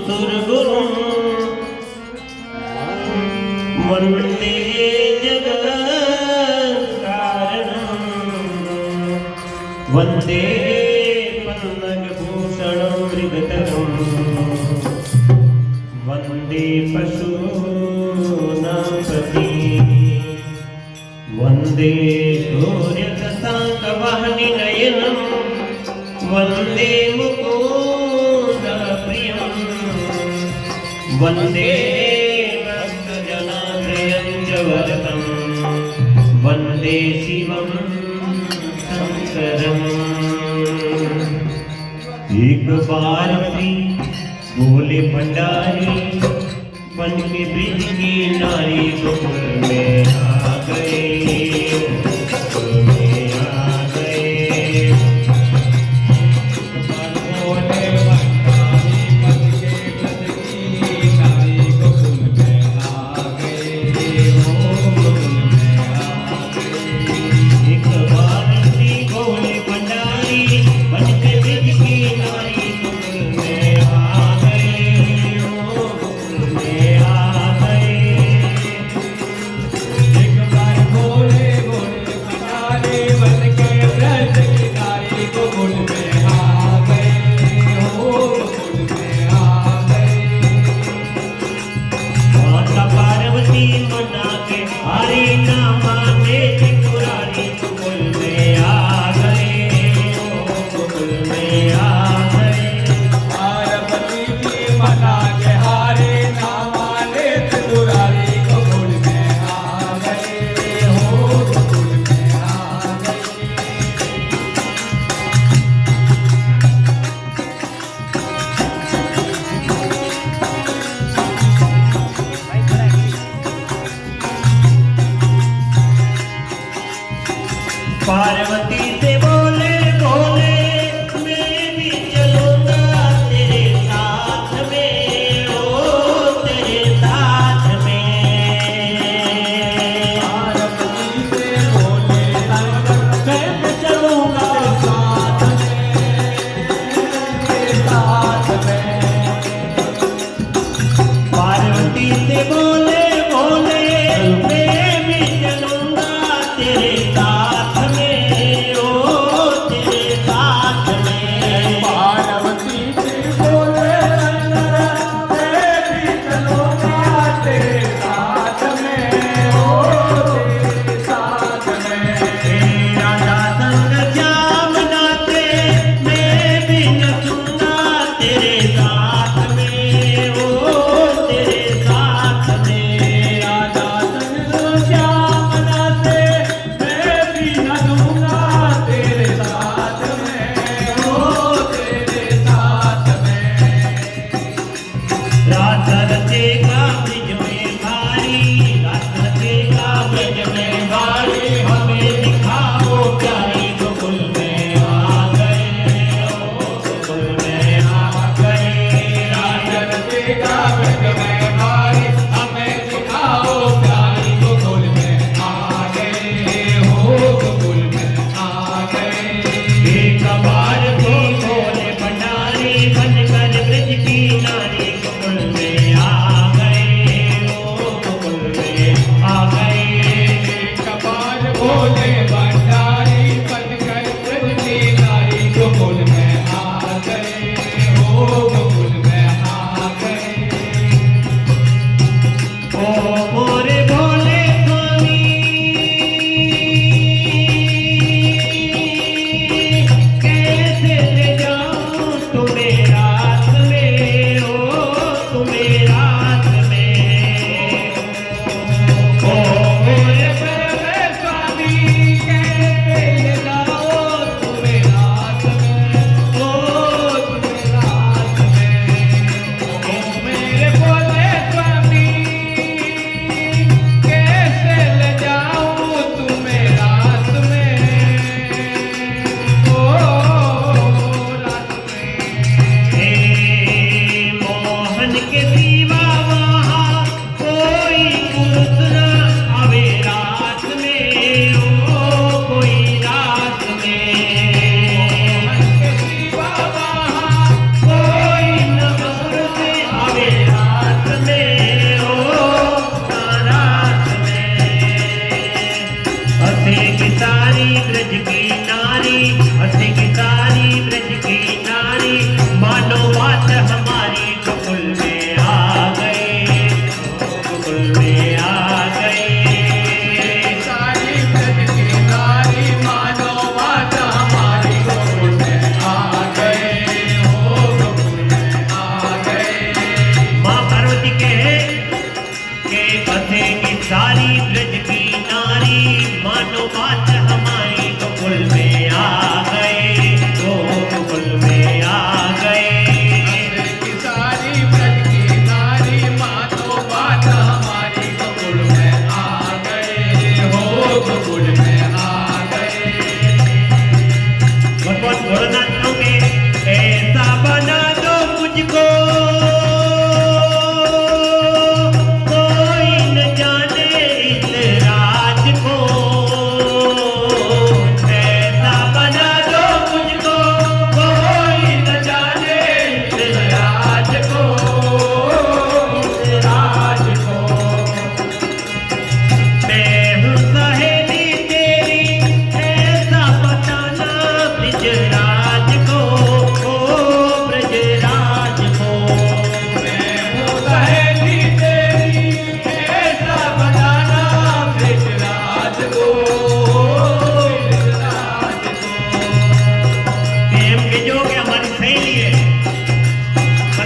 सुरगुरुं वन्दे जगत्कारणं वन्दे पन्नगभूषणं मृगतरं वन्दे पशूनां पतिं वन्दे सूर्यशशाङ्कवाहनिनयनं वन्दे वन्दे भक्तजनाश्रयं च वरदं वन्दे शिवं शङ्करम्। एक बार भी बोले भंडारी बन के ब्रिज की नारी गोकुल में आ गए, गोकुल में आ गए।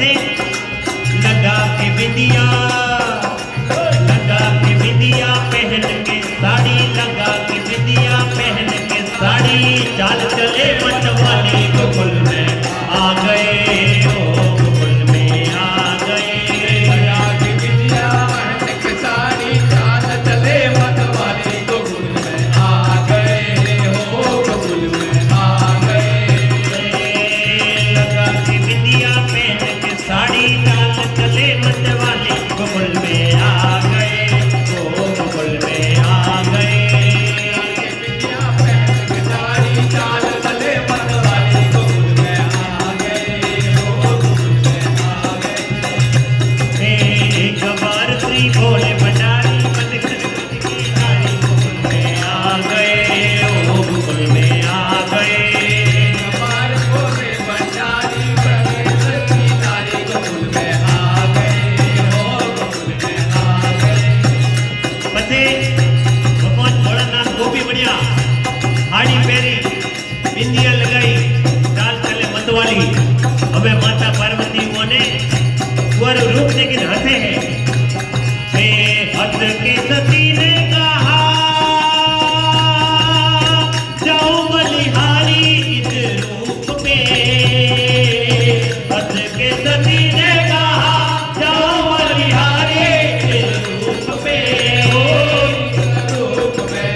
पसे लगा के बिंदिया पहन के साड़ी, लगा के बिंदिया पहन के साड़ी, चाल चले मतवाले गोकुल में आ गए, ओ गोकुल में आ गए। लगा के बिंदिया पहन के साड़ी, चाल चले मतवाले गोकुल में आ गए, हो गोकुल में आ गए। लगा के बिंदिया पहन के साड़ी, चाल चले मतवाले गोकुल में आ गए, ओ गोकुल में आ गए। बिंदिया पहन के साड़ी, चाल चले मतवाले गोकुल में आ गए, हो गोकुल में आ गए। एक बार श्री भोले भंडारी बन कर की नारी गोकुल में आ गए, ओ गोकुल में आ गए। हमारे भोले भंडारी प्रवेश की नारी गोकुल में आ गए, हो गोकुल में आ गए। पते भगवान भोलानाथ गोपी बढ़िया हाड़ी पहरी, बिंदिया लगाई, चाल चले मतवाली। हमें माता पार्वती ने स्वर रूप लेकिन हंसे हैं। हंस के सती ने कहा जाओ बलिहारी इस रूप में, हंस के सती ने कहा जाओ बलिहारी इस रूप में, रूप में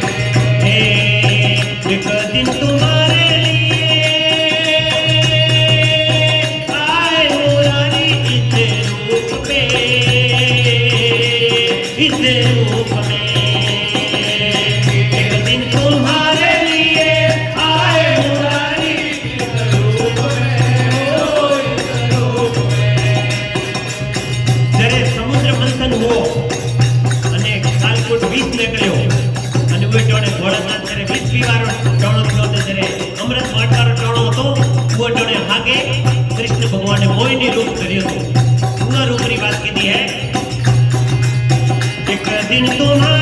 एक दिन तुम्हारे लिए आए मुरारी इस रूप में, इस रूप में। एक दिन तुम्हारे लिए आए मुरारी इस रूप में, हो इस रूप में। જ્યારે સમુદ્ર મંથન हुओ અને કાલકૂટ વિષ નીકળ્યો અને ઉએ ટોણે ભોળાનાથ જ્યારે વિષ પીવારો ટોણો થયો તો જ્યારે અમૃત વાટવાનો ટોણો હતો ઉએ ટોણે હાગે કૃષ્ણ ભગવાને મોહિની રૂપ કર્યું હતું। પૂરા રૂપની વાત કીધી હે। એક દિન तुम्हारे